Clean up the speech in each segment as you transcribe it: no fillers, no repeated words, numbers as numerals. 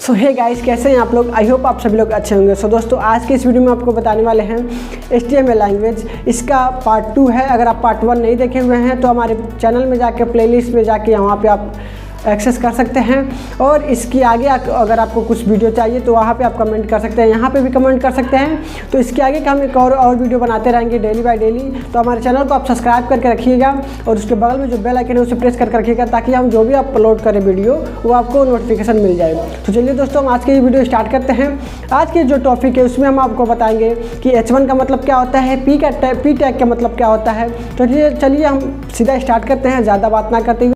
सो hey guys, कैसे हैं आप लोग। आई होप आप सभी लोग अच्छे होंगे। सो दोस्तों, आज के इस वीडियो में आपको बताने वाले हैं HTML लैंग्वेज। इसका पार्ट 2 है। अगर आप पार्ट 1 नहीं देखे हुए हैं तो हमारे चैनल में जाके प्लेलिस्ट में जाके वहाँ पे आप एक्सेस कर सकते हैं। और इसकी आगे अगर आपको कुछ वीडियो चाहिए तो वहाँ पे आप कमेंट कर सकते हैं, यहाँ पे भी कमेंट कर सकते हैं। तो इसके आगे का हम एक और वीडियो बनाते रहेंगे डेली बाय डेली। तो हमारे चैनल को आप सब्सक्राइब करके रखिएगा और उसके बगल में जो बेल आइकन है उसे प्रेस करके रखिएगा, ताकि हम जो भी अपलोड करें वीडियो वो आपको नोटिफिकेशन मिल जाए। तो चलिए दोस्तों, हम आज की वीडियो स्टार्ट करते हैं। आज के जो टॉपिक है उसमें हम आपको बताएंगे कि H1 का मतलब क्या होता है, P टैग का मतलब क्या होता है। तो चलिए हम सीधा स्टार्ट करते हैं, ज़्यादा बात ना करते हुए।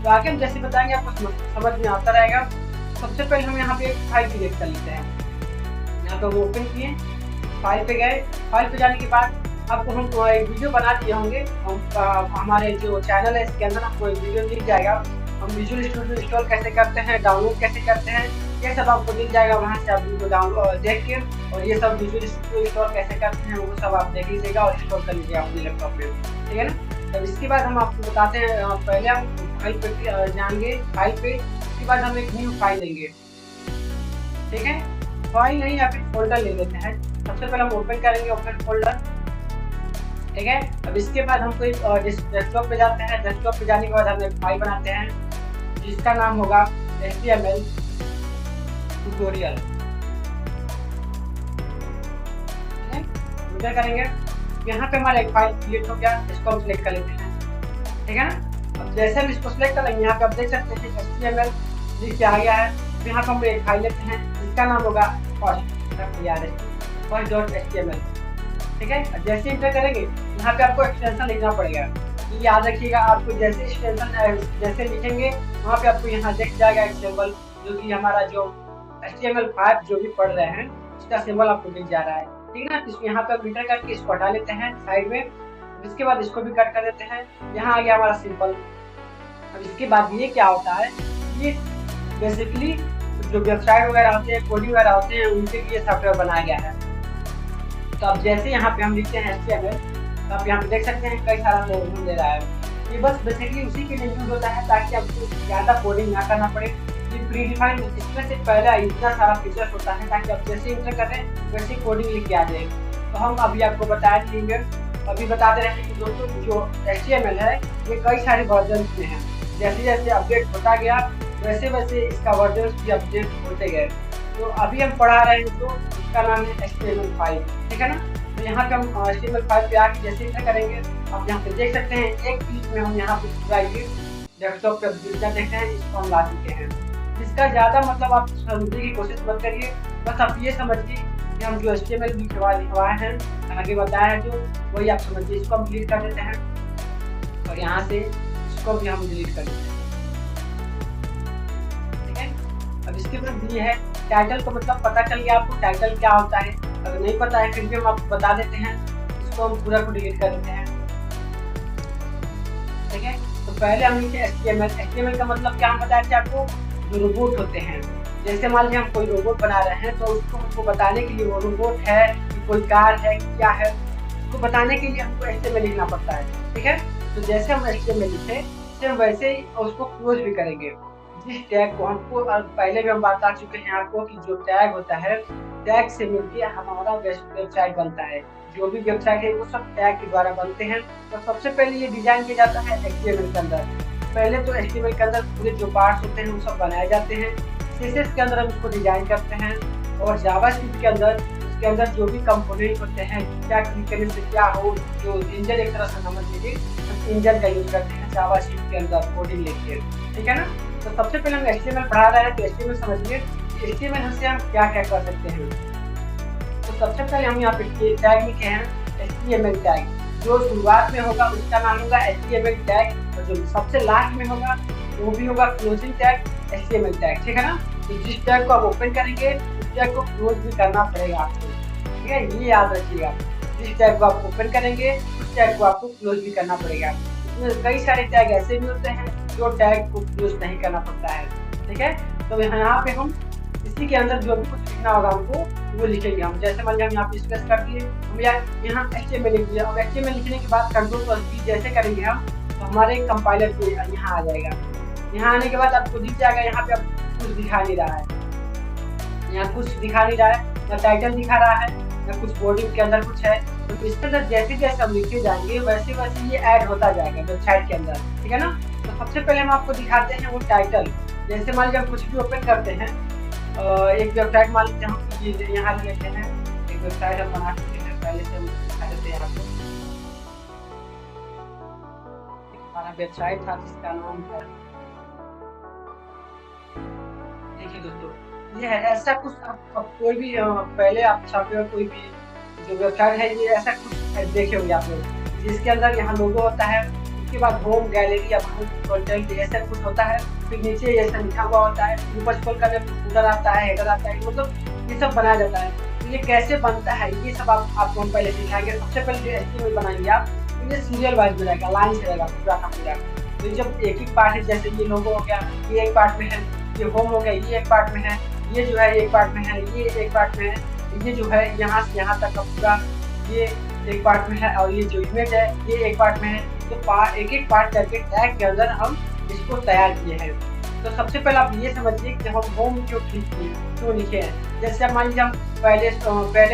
तो आगे हम जैसे बताएंगे आपको समझ में आता रहेगा। सबसे पहले हम यहाँ पे एक फाइल क्रिएट कर लेते हैं। यहाँ पे ओपन किए, फाइल पे गए। फाइल पे जाने के बाद आपको हम एक वीडियो बना दिए होंगे। हमारे जो चैनल है इसके अंदर आपको एक वीडियो मिल जाएगा। हम विजुअल स्टूडियो इंस्टॉल कैसे करते हैं, डाउनलोड कैसे करते हैं, ये सब आपको मिल जाएगा। वहाँ से आप वीडियो डाउनलोड देख के और ये सब विजुअल स्टूडियो इंस्टॉल कैसे करते हैं वो सब आप देख लीजिएगा और इंस्टॉल कर लीजिएगा अपने लैपटॉप में, ठीक है ना। तो इसके बाद हम आपको बताते हैं, पहले हम फाइल पे जाएंगे। फाइल पे इसके बाद हम एक न्यू फाइल लेंगे, ठीक है। फाइल नहीं या फिर फोल्डर ले लेते हैं। सबसे पहले हम ओपन करेंगे ओपन फोल्डर, ठीक है। अब इसके बाद हम कोई डेस्कटॉप पे जाते हैं। डेस्कटॉप पे जाने के बाद हम एक फाइल बनाते हैं जिसका नाम होगा HTML ट्यूटोरियल, ठीक है। एंटर करेंगे, यहाँ पे हमारा एक फाइल क्रिएट हो गया। इसको हम सिलेक्ट कर लेते हैं, ठीक है ना। अब जैसे हम इसको सिलेक्ट कर लेंगे, यहाँ पे आप देख सकते हैं HTML लिख के आ गया है। तो यहाँ पे हम एक फाइल लेते हैं जिसका नाम होगा first.html, ठीक है। जैसे इंटर करेंगे यहाँ पे आपको एक्सटेंशन लिखना पड़ेगा। ये याद रखिएगा, आपको जैसे एक्सटेंशन जैसे लिखेंगे वहाँ पे आपको यहाँ दिख जाएगा एक सिंबल, जो कि हमारा जो HTML5 जो भी पढ़ रहे हैं उसका सिंबल आपको दिख जा रहा है, ठीक है ना। तो यहाँ पे इंटर करके इसको हटा लेते हैं साइड में। इसके बाद इसको भी कट कर देते हैं। यहाँ आ गया हमारा सिंपल। अब इसके बाद ये क्या होता है, ये बेसिकली जो वेबसाइट वगैरह होते हैं, कोडिंग वगैरह होते हैं, उनके लिए सॉफ्टवेयर बनाया गया है। तो अब जैसे यहाँ पे हम लिखते हैं HTML, तो आप यहाँ पे देख सकते हैं कई सारा लोगों दे रहा है। ये बस बेसिकली उसी के लिए यूज होता है ताकि आपको ज़्यादा कोडिंग ना करना पड़े। ये प्री डिफाइंड, इसमें से पहले इतना सारा फीचर्स होता है ताकि आप जैसे इंटर कर रहे हैं वैसे कोडिंग लिख के आ जाए। तो हम अभी आपको बता देंगे, अभी बता दे रहे हैं कि दोस्तों जो HTML है ये कई सारे वर्जन में है। जैसे जैसे अपडेट होता गया वैसे वैसे इसका वर्जन भी अपडेट होते गए। तो अभी हम पढ़ा रहे हैं जो इसका नाम है HTML5, ठीक है ना। तो यहाँ पे हम HTML5 पे आके जैसे क्या करेंगे, आप यहाँ पे देख सकते हैं एक क्लिक में हम यहाँ पे पूरा ये डेस्कटॉप पे जितना देखते हैं इसको हम ला चुके हैं। इसका ज़्यादा मतलब आप समझने की कोशिश मत करिए, बस आप ये समझिए कि हम जो HTML लिखवाए हैं आगे बताया है जो वही आप समझिए। इसको हम डिलीट कर देते हैं और यहाँ से इसको भी हम डिलीट कर देते हैं, ठीक है। अब इसके बाद ये है टाइटल का मतलब पता चल गया आपको टाइटल क्या होता है। अगर नहीं पता है फिर भी हम आपको बता देते हैं, इसको हम पूरा को डिलीट कर देते हैं, ठीक है। तो पहले हम लिखे HTML का मतलब क्या हम बताए थे आपको, जो रोबोट होते हैं। जैसे मान लीजिए हम कोई रोबोट बना रहे हैं तो उसको हमको बताने के लिए वो रोबोट है कि कोई कार है क्या है, उसको बताने के लिए हमको HTML लिखना पड़ता है, ठीक है। तो जैसे हम HTML लिखे सेम वैसे ही उसको क्लोज भी करेंगे। जिस टैग को हमको पहले भी हम बता चुके हैं आपको कि जो टैग होता है टैग से मिलकर हमारा वेबसाइट बनता है। जो भी वेबसाइट है वो सब टैग के द्वारा बनते हैं। तो सबसे पहले ये डिजाइन किया जाता है HTML के अंदर। पहले तो HTML के अंदर पूरे जो पार्ट्स होते हैं वो सब बनाए जाते हैं। CSS के अंदर हम उसको डिजाइन करते हैं और जावास्क्रिप्ट के अंदर उसके अंदर जो भी कंपोनेंट होते हैं क्या क्लिक करने से क्या हो, जो इंजन एक तरह से समझ लीजिए इंजन का यूज करते हैं जावास्क्रिप्ट के अंदर कोडिंग लिखिए, ठीक है ना। तो सबसे पहले हम HTML पढ़ा रहे हैं तो HTML समझिए HTML से हम क्या क्या कर सकते हैं। तो सबसे पहले हम यहाँ पे टैग लिखे हैं HTML टैग। जो शुरुआत में होगा उसका नाम होगा HTML टैग और जो सबसे लास्ट में होगा वो भी होगा क्लोजिंग टैग HTML टैग, ठीक है ना। तो जिस टैग को आप ओपन करेंगे उस टैग को क्लोज भी करना पड़ेगा आपको, ठीक है। ये याद रखिएगा, जिस टैग को आप ओपन करेंगे उस टैग को आपको क्लोज भी करना पड़ेगा। इसमें कई सारे टैग ऐसे भी होते हैं जो टैग को क्लोज नहीं करना पड़ता है, ठीक है। तो यहाँ पे हम इसी के अंदर जो भी कुछ लिखना होगा हमको वो लिखेंगे हम। जैसे मान लीजिए हम यहाँ पे स्पेस कर दिए, हम यहाँ HTML लिख दिया। अब HTML लिखने के बाद Ctrl+V जैसे करेंगे हम तो हमारे कंपाइलर पे यहाँ आ जाएगा। यहाँ आने के बाद आपको दिख जाएगा यहाँ पे अब कुछ दिखा नहीं रहा है, यहाँ कुछ दिखा नहीं रहा है, ना टाइटल दिखा रहा है ना कुछ बॉडी के अंदर कुछ है। तो इसके अंदर जैसे जैसे हम लिखते जाएंगे वैसे वैसे ये ऐड होता जाएगा वेबसाइट के अंदर, ठीक है ना। तो सबसे पहले हम आपको दिखाते हैं वो टाइटल। जैसे मान लीजिए हम कुछ भी ओपन करते हैं, एक वेबसाइट मान लीजिए हम यहाँ लेते हैं, एक वेबसाइट हम बना चुके हैं पहले से, हम दिखा देते हैं आपको। हमारा वेबसाइट था जिसका नाम है, देखिए दोस्तों ये है ऐसा कुछ। अब कोई भी पहले आप सॉफ्टवेयर कोई भी जो वेबसाइट है ये ऐसा कुछ देखे होंगे आप लोग, जिसके अंदर यहाँ लोगो होता है, उसके बाद होम गैलरी या होम कंटेंट ऐसा कुछ होता है, फिर नीचे ऐसा लिखा हुआ होता है, ऊपर स्क्रॉल करने पर फूटर आता है, हेडर आता है, मतलब ये सब बनाया जाता है। तो ये कैसे बनता है ये सब आपको हम पहले सिखाएंगे। सबसे पहले जो HTML बनाएंगे आप तो ये सीरियल वाइज बनाएगा, लाइन से रहेगा पूरा का पूरा। तो जब एक एक पार्ट है, जैसे ये लोगो हो गया ये एक पार्ट में है, ये होम हो गया ये एक पार्ट में है, ये जो है एक पार्ट में है, ये एक पार्ट में है, ये जो है यहाँ से यहाँ तक का पूरा ये एक पार्ट में है, और ये जो इमेज है ये एक पार्ट में है। तो एक एक पार्ट करके टैग के अंदर हम इसको तैयार किए हैं। तो सबसे पहले आप ये समझिए कि हम होम क्यों लिखे हैं। जैसे मान लीजिए हम पहले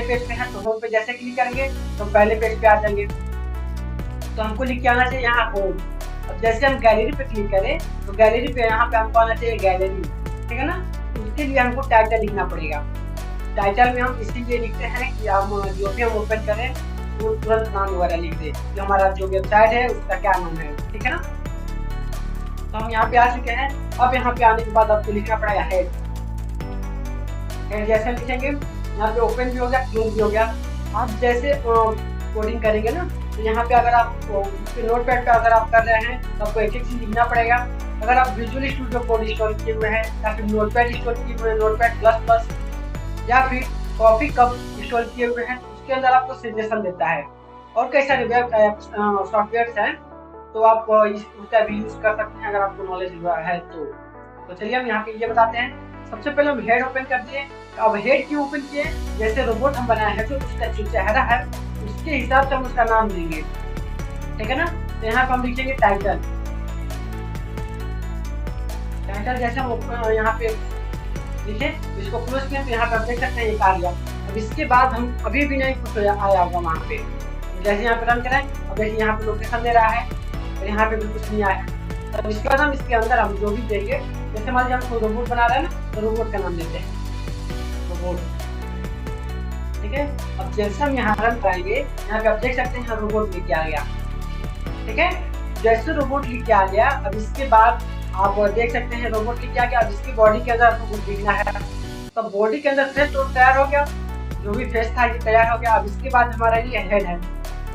पेज पे हैं तो होम पे जैसे क्लिक करेंगे तो पहले पेज पे आ जाएंगे, तो हमको लिख के आना चाहिए यहाँ होम। अब जैसे हम गैलरी पे क्लिक करें तो गैलरी पे यहाँ पे हमको आना चाहिए गैलरी, ठीक है ना। उसके लिए हमको टाइटल लिखना पड़ेगा। टाइटल में हम इसीलिए लिखते हैं कि हम जो भी हम ओपन करें वो तुरंत नाम वगैरह लिख दे, जो हमारा जो वेबसाइट है उसका क्या नाम है, ठीक है ना। तो हम यहाँ पे आ चुके हैं। अब यहाँ पे आने के बाद आपको लिखना पड़ेगा हेड। जैसे लिखेंगे यहाँ पे ओपन भी हो गया क्लोज भी हो गया। आप जैसे कोडिंग करेंगे ना तो यहाँ पे अगर आप नोटपैड पे अगर आप कर रहे हैं तो आपको एक एक चीज लिखना पड़ेगा। अगर आप विजुअल स्टूडियो कोड इंस्टॉल किए हुए हैं या फिर नोटपैड इंस्टॉल किए हुए हैं, नोटपैड++ या फिर कॉफी कब इंस्टॉल किए हुए हैं, उसके अंदर आपको सजेशन देता है। और कई सारे वेब सॉफ्टवेयर हैं तो आप उसका भी यूज कर सकते हैं अगर आपको नॉलेज है तो चलिए हम यहाँ पे ये बताते हैं। सबसे पहले हम हेड ओपन कर दिए। अब हेड क्यों ओपन किए, जैसे रोबोट हम बनाए हैं तो उसका जो चेहरा है उसके हिसाब से हम उसका नाम देंगे, ठीक है ना। तो यहाँ पे हम लिखेंगे टाइटल। टाइटल जैसे हम यहाँ पे लिखे इसको क्लोज किया तो यहाँ पे आप देख सकते हैं एक आ गया। अब इसके बाद हम अभी भी नहीं कुछ आया होगा वहाँ पे, जैसे यहाँ पे रन करें अब देखिए यहाँ पे लोकेशन दे रहा है और यहाँ पे भी कुछ नहीं आया। तो इसके बाद हम इसके अंदर हम जो भी देंगे, जैसे मान लीजिए हम कोई रोबोट बना रहे हैं ना, तो रोबोट का नाम देते हैं रोबोट, ठीक है। अब जैसे हम यहाँ रन कराएंगे, यहाँ पे आप देख सकते हैं रोबोट लिख के आ गया, ठीक है। जैसे रोबोट लिख के आ गया, अब इसके बाद आप देख सकते हैं रोबोट लिख के आ गया। अब इसकी बॉडी के अंदर आपको कुछ लिखना है, तो बॉडी के अंदर फेस तो तैयार हो गया, जो भी फेस था ये तैयार हो गया। अब इसके बाद हमारा ये हेड है,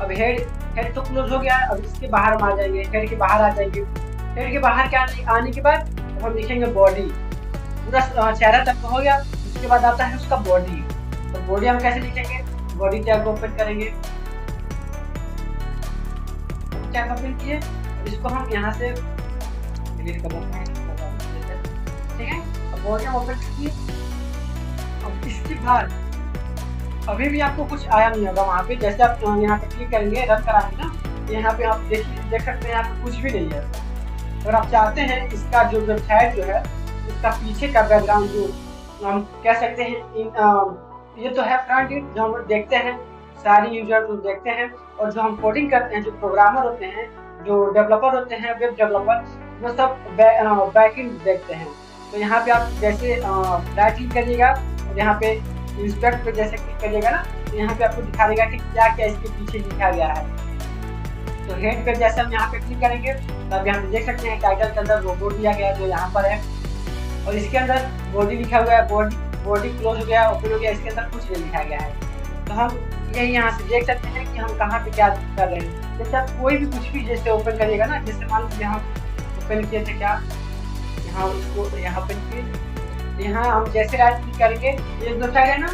अब हेड तो क्लोज हो गया। अब इसके बाहर हम आ जाएंगे, हेड के बाहर आ जाएंगे। हेड के बाहर के आने के बाद हम लिखेंगे बॉडी, पूरा चेहरा तक हो गया। उसके बाद आता है उसका बॉडी, तो बॉडी हम कैसे लिखेंगे, बॉडी टैग को ओपन करेंगे, टैग ओपन किए। इसको हम यहाँ से डिलीट कर देते हैं, ठीक है। अब बॉडी हम ओपन किए। अब इसके बाद अभी भी आपको कुछ आया नहीं होगा वहाँ पे, जैसे आप यहाँ पे क्लिक करेंगे रन कराएंगे ना, यहाँ पे आप देख सकते हैं यहाँ पे कुछ भी नहीं है। अगर आप चाहते हैं इसका जो वेबसाइट जो है इसका पीछे का बैकग्राउंड जो हम कह सकते हैं ये तो है फ्रंट एंड, जो हम देखते हैं सारे यूजर जो देखते हैं, और जो हम कोडिंग करते हैं, जो प्रोग्रामर होते हैं, जो डेवलपर होते हैं, वेब डेवलपर, वो सब बैक एंड देखते हैं। तो यहाँ पे आप जैसे राइट क्लिक करिएगा और यहाँ पे इंस्पेक्ट पे जैसे क्लिक करिएगा ना, तो यहाँ पे आपको दिखा देगा कि क्या क्या इसके पीछे लिखा गया है। तो हेड पे जैसे हम यहाँ पे क्लिक करेंगे, तब यहाँ पे देख सकते हैं टाइटल के अंदर रोबोट दिया गया जो यहाँ पर है, और इसके अंदर बॉडी लिखा हुआ है। बॉडी क्लोज हो गया, ओपन हो गया, इसके अंदर कुछ नहीं लिखा गया है। तो हम यही यहाँ से देख सकते हैं कि हम कहाँ पे क्या कर रहे हैं। जैसे आप कोई भी कुछ भी जैसे ओपन करिएगा ना, जैसे मान लीजिए हम ओपन किए थे क्या, यहाँ उसको यहाँ ओपन किए, यहाँ हम जैसे राइट क्लिक करेंगे, ये वेबसाइट है ना,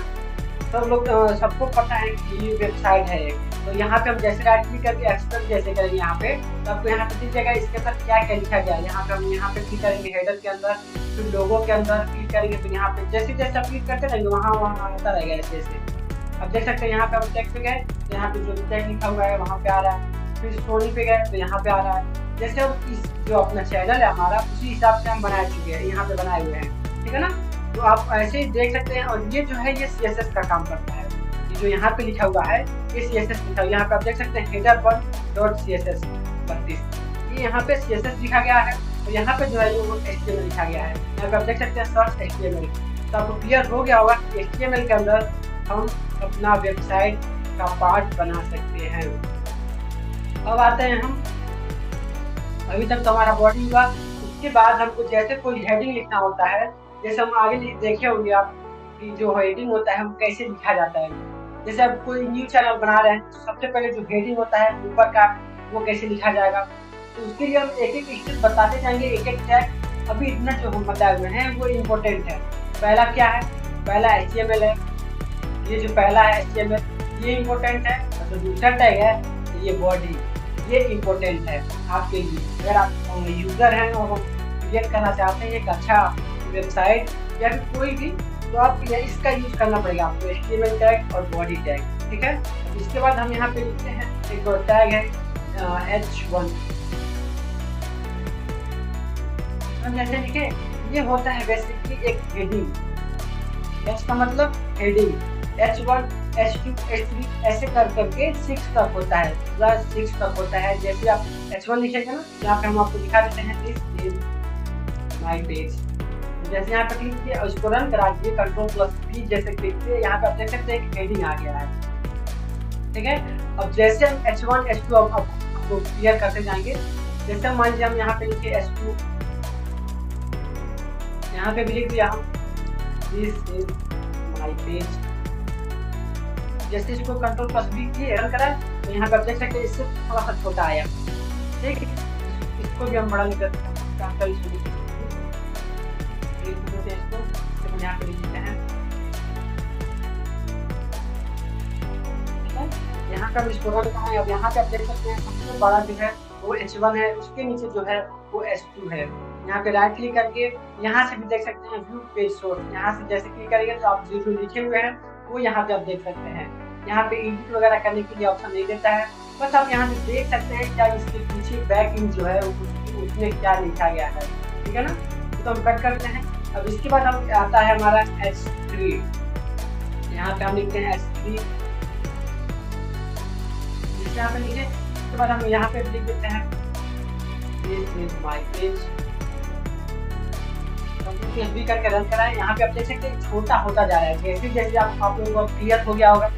सब लोग सबको पता है कि ये वेबसाइट है। तो यहाँ पे हम जैसे राइट क्लिक करके एक्सप्रेस जैसे करेंगे यहाँ पे, तो आपको यहाँ पे दिख जाएगा इसके अंदर क्या क्या लिखा गया है। यहाँ पे हम यहाँ पे क्लिक करेंगे हेडर के अंदर, फिर लोगो के अंदर क्लिक करेंगे, फिर यहाँ पे जैसे जैसे आप क्लिक करते रहेंगे वहाँ आता रहेगा ऐसे ऐसे। अब देख सकते हैं यहाँ पे हम टेक्स्ट पे गए, तो यहाँ पे जो टैग लिखा हुआ है वहाँ पे आ रहा है। फिर सोनी पे गए तो यहाँ पे आ रहा है। जैसे हम इस जो अपना चैनल है हमारा, उसी हिसाब से हम बना चुके हैं, यहाँ पे बनाए हुए हैं, ठीक है ना। तो आप ऐसे ही देख सकते हैं। और ये जो है ये CSS का काम करता है, ये जो यहाँ पे लिखा हुआ है ये CSS लिखा हुआ है। यहाँ पे आप देख सकते हैं header1.css 32, ये यहाँ पे CSS लिखा गया है, और यहाँ पे जो है वो HTML लिखा गया है। यहाँ पे आप देख सकते हैं सर्च HTML। तो आपको क्लियर हो गया होगा कि HTML के अंदर हम अपना वेबसाइट का पार्ट बना सकते हैं। अब आते हैं हम, अभी तक तो हमारा बॉडी हुआ। उसके बाद हमको जैसे कोई हेडिंग लिखना होता है, जैसे हम आगे देखे होंगे आप कि जो हेडिंग होता है वो कैसे लिखा जाता है। जैसे आप कोई न्यू चैनल बना रहे हैं, तो सबसे पहले जो हेडिंग होता है ऊपर का, वो कैसे लिखा जाएगा, तो उसके लिए हम एक एक स्टेप बताते जाएंगे, एक एक टैग। अभी इतना जो हम बताए हुए हैं वो इम्पोर्टेंट है। पहला क्या है, पहला HTML है, ये जो पहला है HTML ये इम्पोर्टेंट है। और जो दूसरा टैग है ये बॉडी, ये इम्पोर्टेंट है आपके लिए। अगर आप यूजर हैं और क्रिएट करना चाहते हैं एक अच्छा वेबसाइट या फिर कोई भी, तो आप इसका यूज करना पड़ेगा आपको, HTML टैग और बॉडी टैग, ठीक है। इसके बाद हम यहाँ पे लिखते हैं एक और टैग है H1। हम जैसे लिखे, ये होता है बेसिकली एक हेडिंग। H का मतलब हेडिंग, H1 H2 H3 ऐसे कर करके 6 तक होता है, प्लस 6 तक होता है। जैसे आप H1 लिखेंगे ना, यहाँ पे हम आपको दिखा देते हैं दिस इज माय पेज। जैसे यहाँ पे क्लिक किया, उसको रन करा दिए, Ctrl+P जैसे क्लिक किए, यहाँ पे आप देख सकते हैं हेडिंग आ गया है, ठीक है। अब जैसे हम H1 H2 आपको क्लियर करते जाएंगे। जैसे हम मान लीजिए हम यहाँ पे लिखे H2, यहाँ पे भी लिख दिया हम दिस इज माय पेज। जैसे इसको Ctrl+V किए रन करा, तो यहाँ पे आप देख सकते हैं इससे थोड़ा सा छोटा आया, ठीक है। इसको भी हम बड़ा लिख देते हैं, इसको यहाँ पे लिखते हैं, यहाँ का भी स्टोर कहाँ है। अब यहाँ पे आप देख सकते हैं सबसे बड़ा जो है वो H1 है, उसके नीचे जो है वो H2 है। यहाँ पे राइट क्लिक करके यहाँ से भी देख सकते हैं व्यू पेज सोर्स, यहाँ से जैसे क्लिक करेंगे तो आप जो लिखे हुए हैं वो यहाँ पे आप देख सकते हैं। यहाँ पे एडिट वगैरह करने के लिए ऑप्शन नहीं देता है, बस आप यहाँ से देख सकते हैं क्या इसके पीछे बैक एंड जो है उसमें क्या लिखा गया है, ठीक है ना। तो हम कट करते हैं। अब इसके बाद हम आता है हमारा H3, यहाँ पे हम लिखते हैं H3, यहाँ पे लिखे। उसके बाद हम यहाँ पे लिख देते हैं दिस इज माय पेज। भी करके रन कराएं। यहाँ पे आप देख सकते हैं छोटा होता जा रहा है। जैसे जैसे आप लोगों को क्लियर हो गया होगा,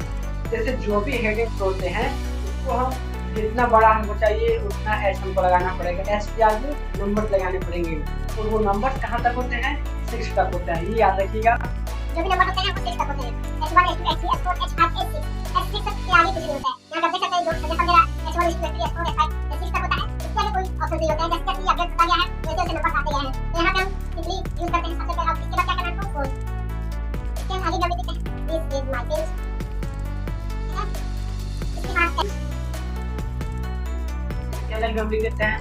जैसे जो भी हेडिंग्स होते हैं उसको हम जितना बड़ा हमको चाहिए उतना एच हमको लगाना पड़ेगा। एच के आगे नंबर लगाने पड़ेंगे, और वो नंबर कहाँ तक होते हैं? 6 तक होते हैं। ये याद रखिएगा, जो भी नंबर होते हैं वो 6 तक होते हैं। H1 H2 H3 H4 H5 H6 H6 तक के आगे कुछ नहीं होता है। यहाँ आप देख सकते हैं जो जैसा मेरा H1 H2 H3 H4 H5 H6 तक होता है, इसके आगे कोई ऑप्शन नहीं होता है। जैसे जैसे अपडेट होता गया है वैसे वैसे नंबर आते गए हैं। तो यहाँ पे हम सिंपली यूज करते हैं। सबसे पहले आप इसके बाद क्या करना है, फोन इसके आगे जब लिखते हैं दिस इज माय पेज, ठीक है। इसके बाद क्या लगे हम लिख देते हैं।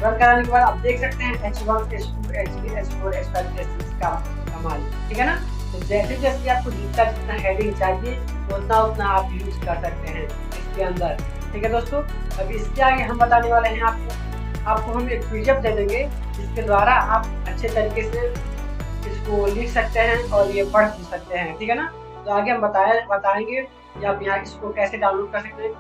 रन कराने के बाद आप देख सकते हैं H1 H2 H3 H4 H5 H6 का कमाल, ठीक है ना। तो जैसे जैसे आपको जितना जितना हेडिंग चाहिए उतना उतना आप यूज कर सकते हैं इसके अंदर, ठीक है दोस्तों। अब इसके आगे हम बताने वाले हैं आपको हम एक PDF दे देंगे जिसके द्वारा आप अच्छे तरीके से इसको लिख सकते हैं और ये पढ़ भी सकते हैं, ठीक है ना। तो आगे हम बताएंगे कि आप यहाँ इसको कैसे डाउनलोड कर सकते हैं।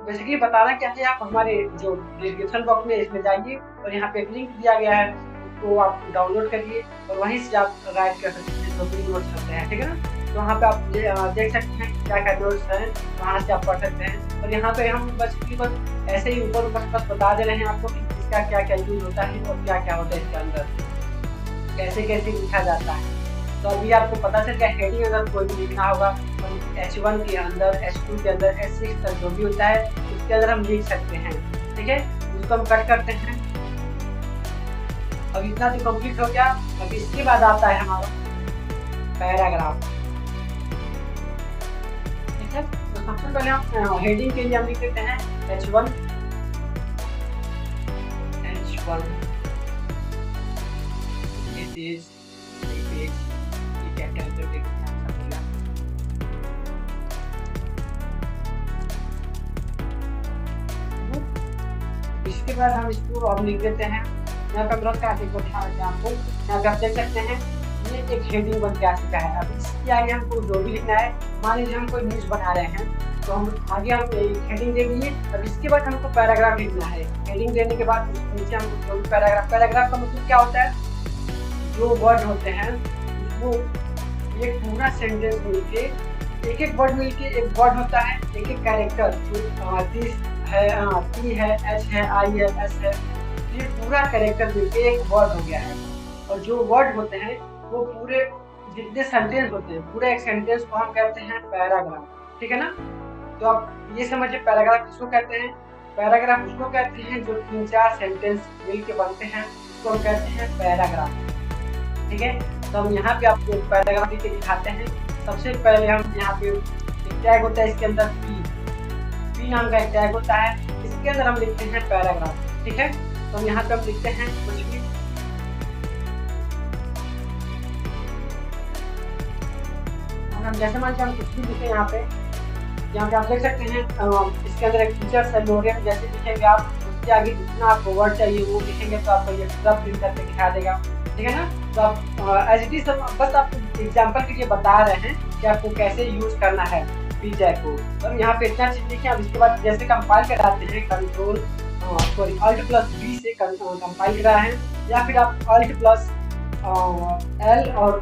बेसिकली बताना क्या है, आप हमारे जो डिस्क्रिप्शन बॉक्स में इसमें जाइए और यहाँ पे एक लिंक दिया गया है, उसको आप डाउनलोड करिए और वहीं से आप राइट कर सकते हैं, जो भी नोट्स करते हैं, ठीक है ना। तो वहाँ पे आप देख सकते हैं क्या क्या नोट्स हैं, वहाँ से आप पढ़ सकते हैं। और यहाँ पे हम बस ऐसे ही ऊपर बस बता दे रहे हैं आपको कि इसका क्या क्या यूज होता है और क्या क्या होता है इसके अंदर, कैसे कैसे लिखा जाता है। तो अभी आपको पता चल गया हेडिंग अगर कोई भी लिखना होगा तो H1 के अंदर H2 के अंदर H6 तक जो भी होता है उसके अंदर हम लिख सकते हैं, ठीक है। उसको हम कट करते हैं। अब इतना तो कंप्लीट हो गया। अब इसके बाद आता है हमारा पैराग्राफ, ठीक है। तो सबसे पहले हम हेडिंग के लिए हम लिख देते हैं H1 दिस इज पेज। इसके बाद हम इसको अब लिख देते हैं। यहाँ पे ब्रश का एक ध्यान रखें आपको, यहाँ पे आप देख सकते हैं ये एक हेडिंग बन के आ चुका है। अब इसके आगे हमको जो भी लिखना है, मान लीजिए हम कोई न्यूज बना रहे हैं तो हम आगे हम एक हेडिंग दे दिए। अब इसके बाद हमको पैराग्राफ लिखना है। हेडिंग देने के बाद नीचे हमको जो भी पैराग्राफ का मतलब क्या होता है, जो वर्ड होते हैं वो एक पूरा सेंटेंस मिलके एक एक वर्ड मिलके एक वर्ड होता है, एक एक कैरेक्टर जो दिस है, टी है, एच है, आई है, एस है, ये पूरा कैरेक्टर मिलके एक वर्ड हो गया है। और जो वर्ड होते हैं वो पूरे जितने सेंटेंस होते हैं, पूरे एक सेंटेंस को हम कहते हैं पैराग्राफ, ठीक है ना। तो आप ये समझिए पैराग्राफ किसको कहते हैं। पैराग्राफ उसको कहते हैं जो 3-4 सेंटेंस मिलके बनते हैं, उसको हम कहते हैं पैराग्राफ, ठीक है। तो हम यहाँ पे आपको पैराग्राफ लिख के दिखाते हैं। सबसे पहले हम यहाँ पे एक टैग होता है, इसके अंदर पी नाम का एक टैग होता है, इसके अंदर हम लिखते हैं पैराग्राफ, ठीक है। तो हम यहाँ पे हम लिखते हैं कुछ भी, हम जैसे मान लीजिए हम कुछ भी लिखे यहाँ पे आप देख सकते हैं इसके अंदर एक फीचर्स है लोडियम, जैसे लिखेंगे आप उसके आगे जितना आपको वर्ड चाहिए वो लिखेंगे तो आपको ये पूरा प्रिंट करके दिखा देगा, ठीक है ना। तो आप एज इट इज बस आपको एग्जाम्पल के लिए बता रहे हैं कि आपको कैसे यूज करना है पी टैग को। तो यहाँ पे इतना चीज लिखे। अब इसके बाद जैसे कंपाइल कराते हैं Alt+V से कंपाइल करा है, या फिर आप Alt+L और O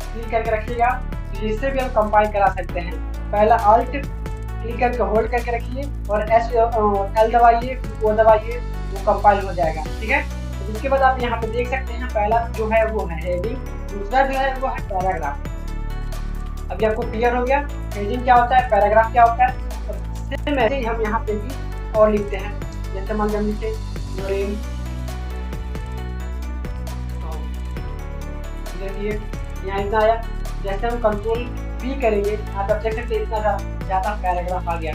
क्लिक करके रखिएगा, जिससे भी हम कंपाइल करा सकते हैं। पहला Alt क्लिक करके होल्ड करके रखिए और L दबाइए, O दबाइए, वो कंपाइल हो जाएगा, ठीक है। तो उसके बाद आप यहाँ पे देख सकते हैं पहला जो है वो है हेडिंग, दूसरा जो है वो है पैराग्राफ। अभी आपको क्लियर हो गया हेडिंग क्या होता है, पैराग्राफ क्या होता है। सेम ऐसे ही हम यहाँ पे भी और लिखते हैं, जैसे मान लीजिए लिखे नोरेन, देखिए यहाँ इतना आया। जैसे हम Ctrl+V करेंगे आप देख सकते हैं इतना ज़्यादा पैराग्राफ आ गया।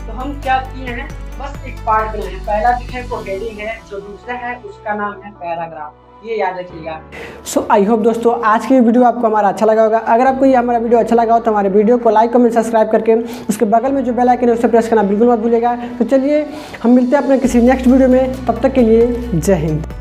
तो हम क्या किए हैं, बस एक पार्ट बनाए हैं। पहला जो है वो हेडिंग है, जो दूसरा है उसका नाम है पैराग्राफ, ये याद रखिएगा। सो आई होप दोस्तों आज की वीडियो आपको हमारा अच्छा लगा होगा। अगर आपको ये हमारा वीडियो अच्छा लगा हो तो हमारे वीडियो को लाइक कमेंट सब्सक्राइब करके उसके बगल में जो बेल आइकन है उसे प्रेस करना बिल्कुल मत भूलिएगा। तो चलिए हम मिलते हैं अपने किसी नेक्स्ट वीडियो में, तब तक के लिए जय हिंद।